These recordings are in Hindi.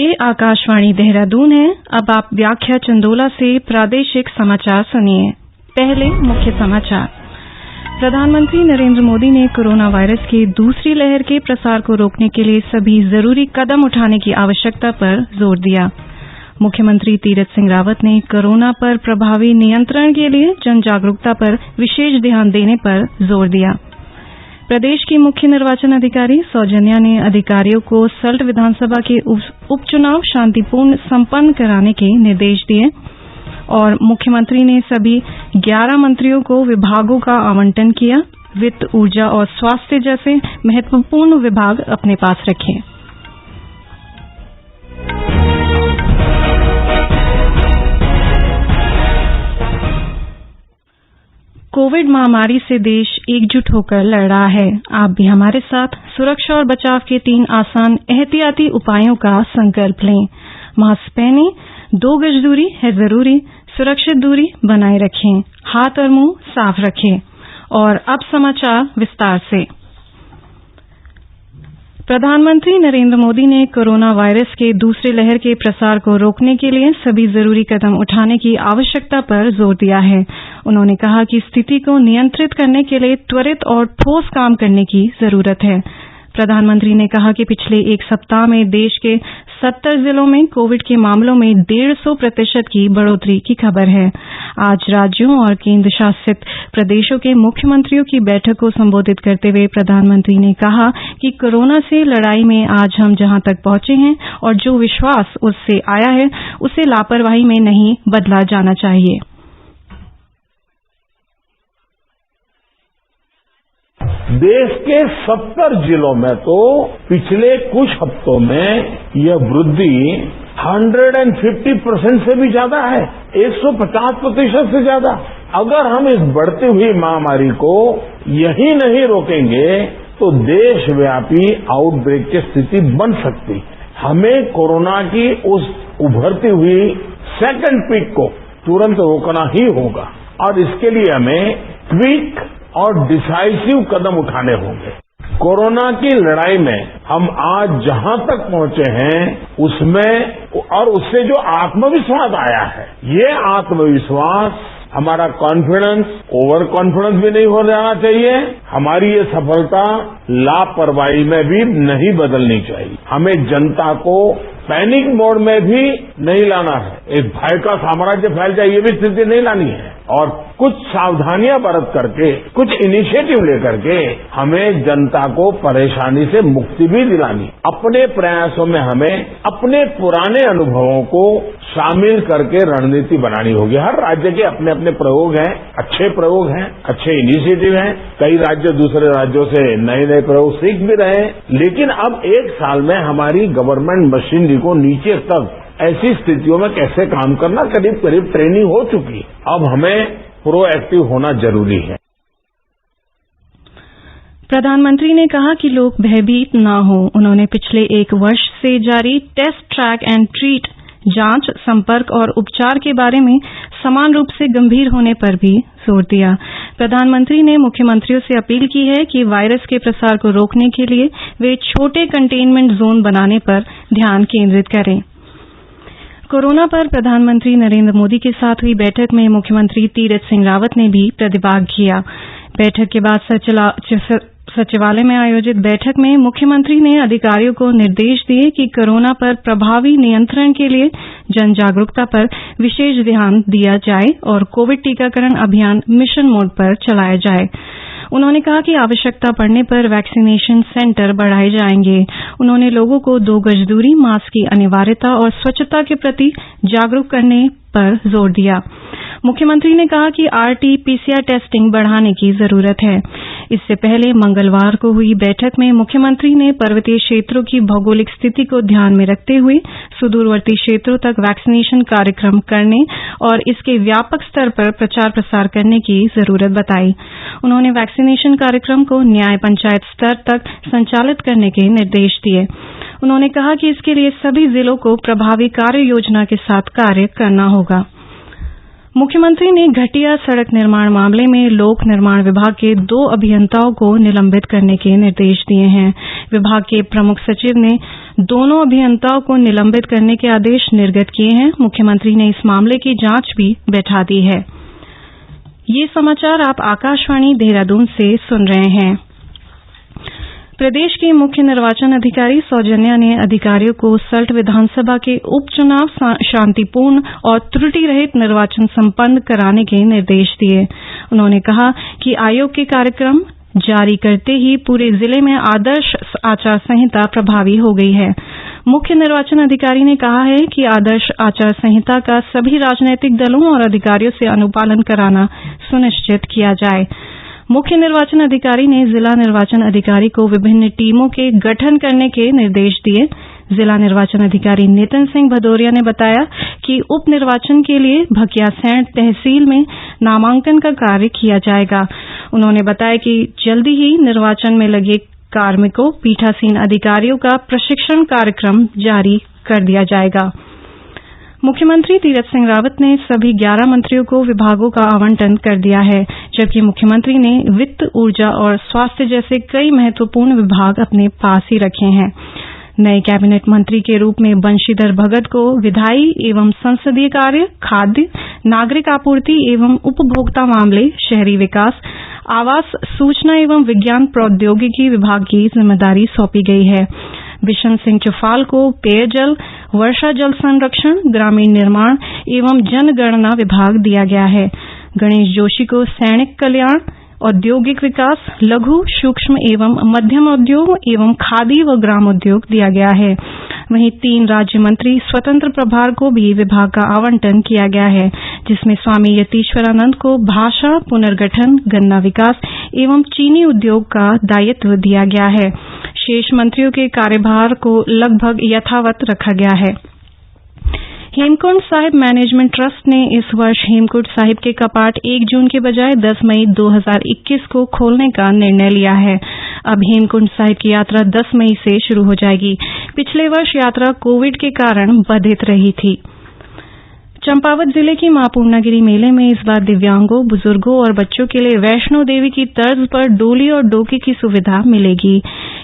ये आकाशवाणी देहरादून है। अब आप व्याख्या चंदोला से प्रादेशिक समाचार सुनिए। पहले मुख्य समाचार। प्रधानमंत्री नरेंद्र मोदी ने कोरोना वायरस की दूसरी लहर के प्रसार को रोकने के लिए सभी जरूरी कदम उठाने की आवश्यकता पर जोर दिया। मुख्यमंत्री तीरथ सिंह रावत ने कोरोना पर प्रभावी नियंत्रण के लिए जन जागरूकता पर विशेष ध्यान देने पर जोर दिया। प्रदेश की मुख्य निर्वाचन अधिकारी सौजन्या ने अधिकारियों को सल्ट विधानसभा के उपचुनाव शांतिपूर्ण संपन्न कराने के निर्देश दिए और मुख्यमंत्री ने सभी 11 मंत्रियों को विभागों का आवंटन किया। वित्त, ऊर्जा और स्वास्थ्य जैसे महत्वपूर्ण विभाग अपने पास रखे। कोविड महामारी से देश एकजुट होकर लड़ रहा है। आप भी हमारे साथ सुरक्षा और बचाव के 3 आसान एहतियाती उपायों का संकल्प लें। मास्क पहनें, 2 गज दूरी है जरूरी, सुरक्षित दूरी बनाए रखें, हाथ और मुंह साफ रखें। और अब समाचार विस्तार से। प्रधानमंत्री नरेंद्र मोदी ने कोरोना वायरस के दूसरे लहर के प्रसार को रोकने के लिए सभी जरूरी कदम उठाने की आवश्यकता पर जोर दिया है। उन्होंने कहा कि स्थिति को नियंत्रित करने के लिए त्वरित और ठोस काम करने की जरूरत है। प्रधानमंत्री ने कहा कि पिछले 1 सप्ताह में देश के 70 जिलों में कोविड के मामलों में 150% की बढ़ोतरी की खबर है। आज राज्यों और केंद्र शासित प्रदेशों के मुख्यमंत्रियों की बैठक को संबोधित करते हुए प्रधानमंत्री ने कहा कि कोरोना से लड़ाई में आज हम जहां तक पहुंचे हैं और जो विश्वास उससे आया है, उसे लापरवाही में नहीं बदला जाना चाहिए। देश के 70 जिलों में तो पिछले कुछ हफ्तों में यह वृद्धि 150% से भी ज्यादा है, 150% से ज्यादा। अगर हम इस बढ़ती हुई महामारी को यही नहीं रोकेंगे तो देशव्यापी आउटब्रेक की स्थिति बन सकती है। हमें कोरोना की उस उभरती हुई सेकंड पीक को तुरंत रोकना ही होगा और इसके लिए हमें क्विक और डिसाइसिव कदम उठाने होंगे। कोरोना की लड़ाई में हम आज जहां तक पहुंचे हैं उसमें और उससे जो आत्मविश्वास आया है, ये आत्मविश्वास, हमारा कॉन्फिडेंस ओवर कॉन्फिडेंस भी नहीं हो जाना चाहिए। हमारी ये सफलता लापरवाही में भी नहीं बदलनी चाहिए। हमें जनता को पैनिक मोड में भी नहीं लाना है। एक भय का साम्राज्य फैल जाए ये भी स्थिति नहीं लानी है और कुछ सावधानियां बरत करके, कुछ इनिशिएटिव लेकर के हमें जनता को परेशानी से मुक्ति भी दिलानी। अपने प्रयासों में हमें अपने पुराने अनुभवों को शामिल करके रणनीति बनानी होगी। हर राज्य के अपने अपने प्रयोग हैं, अच्छे इनिशिएटिव हैं। कई राज्य दूसरे राज्यों से नए नए प्रयोग सीख भी रहे हैं, लेकिन अब 1 साल में हमारी गवर्नमेंट मशीनरी को नीचे तक ऐसी स्थितियों में कैसे काम करना करीब ट्रेनिंग हो चुकी। अब हमें प्रोएक्टिव होना जरूरी है। प्रधानमंत्री ने कहा कि लोग भयभीत न हो। उन्होंने पिछले 1 वर्ष से जारी टेस्ट, ट्रैक एंड ट्रीट, जांच, संपर्क और उपचार के बारे में समान रूप से गंभीर होने पर भी जोर दिया। प्रधानमंत्री ने मुख्यमंत्रियों से अपील की है कि वायरस के प्रसार को रोकने के लिए वे छोटे कंटेनमेंट जोन बनाने पर ध्यान केंद्रित करें। कोरोना पर प्रधानमंत्री नरेंद्र मोदी के साथ हुई बैठक में मुख्यमंत्री तीरथ सिंह रावत ने भी प्रतिभाग किया। बैठक के बाद सचिवालय में आयोजित बैठक में मुख्यमंत्री ने अधिकारियों को निर्देश दिए कि कोरोना पर प्रभावी नियंत्रण के लिए जन जागरूकता पर विशेष ध्यान दिया जाए और कोविड टीकाकरण अभियान मिशन मोड पर चलाया जाए। उन्होंने कहा कि आवश्यकता पड़ने पर वैक्सीनेशन सेंटर बढ़ाए जाएंगे। उन्होंने लोगों को 2 गज दूरी, मास्क की अनिवार्यता और स्वच्छता के प्रति जागरूक करने पर जोर दिया। मुख्यमंत्री ने कहा कि RT-PCR टेस्टिंग बढ़ाने की जरूरत है। इससे पहले मंगलवार को हुई बैठक में मुख्यमंत्री ने पर्वतीय क्षेत्रों की भौगोलिक स्थिति को ध्यान में रखते हुए सुदूरवर्ती क्षेत्रों तक वैक्सीनेशन कार्यक्रम करने और इसके व्यापक स्तर पर प्रचार प्रसार करने की जरूरत बताई। उन्होंने वैक्सीनेशन कार्यक्रम को न्याय पंचायत स्तर तक संचालित करने के निर्देश दिए। उन्होंने कहा कि इसके लिए सभी जिलों को प्रभावी कार्य योजना के साथ कार्य करना होगा। मुख्यमंत्री ने घटिया सड़क निर्माण मामले में लोक निर्माण विभाग के 2 अभियंताओं को निलंबित करने के निर्देश दिए हैं। विभाग के प्रमुख सचिव ने दोनों अभियंताओं को निलंबित करने के आदेश निर्गत किए हैं। मुख्यमंत्री ने इस मामले की जांच भी बैठा दी है। ये समाचार आप आकाशवाणी देहरादून से सुन रहे हैं। प्रदेश की मुख्य निर्वाचन अधिकारी सौजन्या ने अधिकारियों को सल्ट विधानसभा के उपचुनाव शांतिपूर्ण और त्रुटि रहित निर्वाचन संपन्न कराने के निर्देश दिए। उन्होंने कहा कि आयोग के कार्यक्रम जारी करते ही पूरे जिले में आदर्श आचार संहिता प्रभावी हो गई है। मुख्य निर्वाचन अधिकारी ने कहा है कि आदर्श आचार संहिता का सभी राजनीतिक दलों और अधिकारियों से अनुपालन कराना सुनिश्चित किया जाए। मुख्य निर्वाचन अधिकारी ने जिला निर्वाचन अधिकारी को विभिन्न टीमों के गठन करने के निर्देश दिए। जिला निर्वाचन अधिकारी नितिन सिंह भदौरिया ने बताया कि उप निर्वाचन के लिए भकियासैंण तहसील में नामांकन का कार्य किया जाएगा। उन्होंने बताया कि जल्दी ही निर्वाचन में लगे कार्मिकों, पीठासीन अधिकारियों का प्रशिक्षण कार्यक्रम जारी कर दिया जाएगा। मुख्यमंत्री तीरथ सिंह रावत ने सभी 11 मंत्रियों को विभागों का आवंटन कर दिया है, जबकि मुख्यमंत्री ने वित्त, ऊर्जा और स्वास्थ्य जैसे कई महत्वपूर्ण विभाग अपने पास ही रखे हैं। नए कैबिनेट मंत्री के रूप में बंशीधर भगत को विधायी एवं संसदीय कार्य, खाद्य, नागरिक आपूर्ति एवं उपभोक्ता मामले, शहरी विकास, आवास, सूचना एवं विज्ञान प्रौद्योगिकी विभाग की जिम्मेदारी सौंपी गई है। बिशन सिंह चुफाल को पेयजल, वर्षा जल संरक्षण, ग्रामीण निर्माण एवं जनगणना विभाग दिया गया है। गणेश जोशी को सैनिक कल्याण, औद्योगिक विकास, लघु, सूक्ष्म एवं मध्यम उद्योग एवं खादी व ग्रामोद्योग दिया गया है। वहीं 3 राज्य मंत्री स्वतंत्र प्रभार को भी विभाग का आवंटन किया गया है, जिसमें स्वामी यतीश्वरानंद को भाषा, पुनर्गठन, गन्ना विकास एवं चीनी उद्योग का दायित्व दिया गया है। शेष मंत्रियों के कार्यभार को लगभग यथावत रखा गया है। हेमकुंड साहिब मैनेजमेंट ट्रस्ट ने इस वर्ष हेमकुंड साहिब के कपाट 1 जून के बजाय 10 मई 2021 को खोलने का निर्णय लिया है। अब हेमकुंड साहिब की यात्रा 10 मई से शुरू हो जाएगी। पिछले वर्ष यात्रा कोविड के कारण बाधित रही थी। चंपावत जिले की मां पूर्णागिरि मेले में इस बार दिव्यांगों, बुजुर्गों और बच्चों के लिए वैष्णो देवी की तर्ज पर डोली और डोके की सुविधा मिलेगी।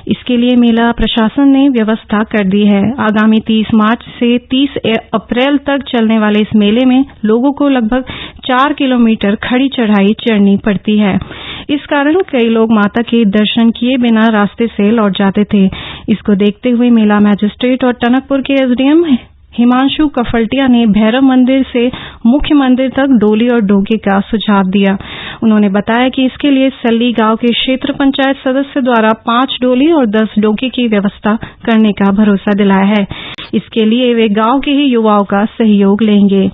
इसके लिए मेला प्रशासन ने व्यवस्था कर दी है। आगामी 30 मार्च से 30 अप्रैल तक चलने वाले इस मेले में लोगों को लगभग 4 किलोमीटर खड़ी चढ़ाई चढ़नी पड़ती है। इस कारण कई लोग माता के दर्शन किए बिना रास्ते से लौट जाते थे। इसको देखते हुए मेला मैजिस्ट्रेट और टनकपुर के एसडीएम हिमांशु कफल्टिया ने भैरव मंदिर से मुख्य मंदिर तक डोली और डोके का सुझाव दिया। उन्होंने बताया कि इसके लिए सल्ली गांव के क्षेत्र पंचायत सदस्य द्वारा 5 डोली और 10 डोके की व्यवस्था करने का भरोसा दिलाया है। इसके लिए वे गांव के ही युवाओं का सहयोग लेंगे।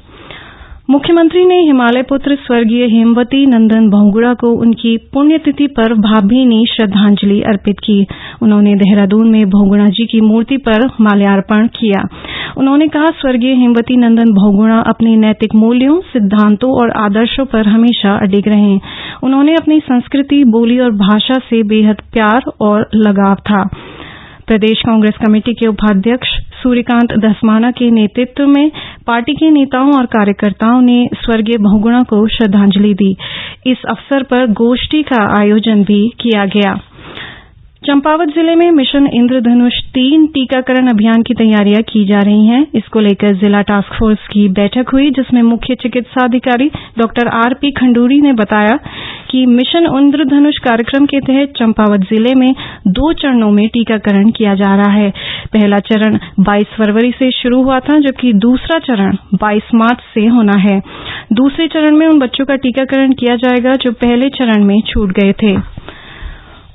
मुख्यमंत्री ने हिमालय पुत्र स्वर्गीय हेमवती नंदन बहुगुणा को उनकी पुण्यतिथि पर भावभीनी श्रद्धांजलि अर्पित की। उन्होंने देहरादून में बहुगुणा जी की मूर्ति पर माल्यार्पण किया। उन्होंने कहा, स्वर्गीय हेमवती नंदन बहुगुणा अपने नैतिक मूल्यों, सिद्धांतों और आदर्शों पर हमेशा अडिग रहे। उन्होंने अपनी संस्कृति, बोली और भाषा से बेहद प्यार और लगाव था। प्रदेश कांग्रेस कमेटी के उपाध्यक्ष सूर्यकांत धस्माना के नेतृत्व में पार्टी के नेताओं और कार्यकर्ताओं ने स्वर्गीय बहुगुणा को श्रद्धांजलि दी। इस अवसर पर गोष्ठी का आयोजन भी किया गया। चंपावत जिले में मिशन इंद्रधनुष 3 टीकाकरण अभियान की तैयारियां की जा रही हैं। इसको लेकर जिला टास्क फोर्स की बैठक हुई, जिसमें मुख्य चिकित्साधिकारी डॉक्टर आरपी खंडूरी ने बताया कि मिशन इंद्रधनुष कार्यक्रम के तहत चंपावत जिले में 2 चरणों में टीकाकरण किया जा रहा है। पहला चरण 22 फरवरी से शुरू हुआ था, जबकि दूसरा चरण 22 मार्च से होना है। दूसरे चरण में उन बच्चों का टीकाकरण किया जाएगा जो पहले चरण में छूट गए थे।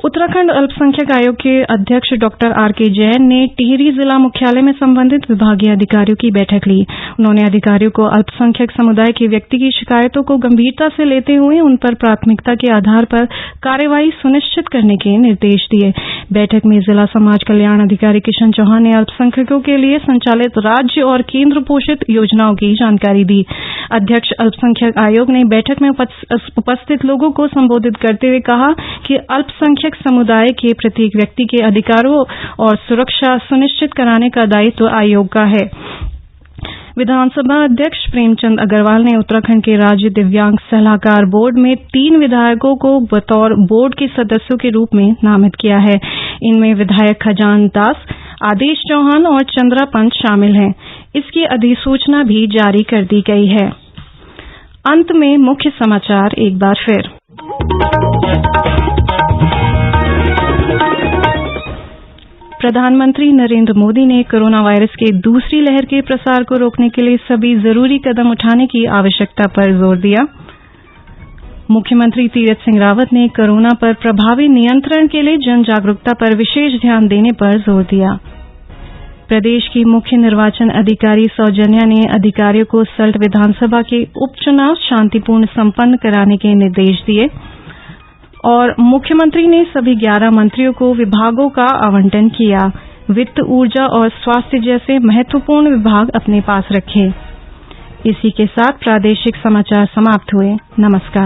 उत्तराखंड अल्पसंख्यक आयोग के अध्यक्ष डॉक्टर आरके जैन ने टिहरी जिला मुख्यालय में संबंधित विभागीय अधिकारियों की बैठक ली। उन्होंने अधिकारियों को अल्पसंख्यक समुदाय के व्यक्ति की शिकायतों को गंभीरता से लेते हुए उन पर प्राथमिकता के आधार पर कार्यवाही सुनिश्चित करने के निर्देश दिए। बैठक में जिला समाज कल्याण अधिकारी किशन चौहान ने अल्पसंख्यकों के लिए संचालित राज्य और केंद्र पोषित योजनाओं की जानकारी दी। अध्यक्ष अल्पसंख्यक आयोग ने बैठक में उपस्थित लोगों को संबोधित करते हुए कहा कि अल्पसंख्यक समुदाय के प्रत्येक व्यक्ति के अधिकारों और सुरक्षा सुनिश्चित कराने का दायित्व आयोग का है। विधानसभा अध्यक्ष प्रेमचंद अग्रवाल ने उत्तराखंड के राज्य दिव्यांग सलाहकार बोर्ड में 3 विधायकों को बतौर बोर्ड के सदस्यों के रूप में नामित किया है। इनमें विधायक खजान दास, आदेश चौहान और चंद्रा पंत शामिल हैं। इसकी अधिसूचना भी जारी कर दी गई है। अंत में मुख्य समाचार एक बार फिर। प्रधानमंत्री नरेंद्र मोदी ने कोरोना वायरस के दूसरी लहर के प्रसार को रोकने के लिए सभी जरूरी कदम उठाने की आवश्यकता पर जोर दिया। मुख्यमंत्री तीरथ सिंह रावत ने कोरोना पर प्रभावी नियंत्रण के लिए जन जागरूकता पर विशेष ध्यान देने पर जोर दिया। प्रदेश की मुख्य निर्वाचन अधिकारी सौजन्या ने अधिकारियों को सल्ट विधानसभा के उपचुनाव शांतिपूर्ण संपन्न कराने के निर्देश दिए और मुख्यमंत्री ने सभी 11 मंत्रियों को विभागों का आवंटन किया। वित्त, ऊर्जा और स्वास्थ्य जैसे महत्वपूर्ण विभाग अपने पास रखे। इसी के साथ प्रादेशिक समाचार समाप्त हुए। नमस्कार।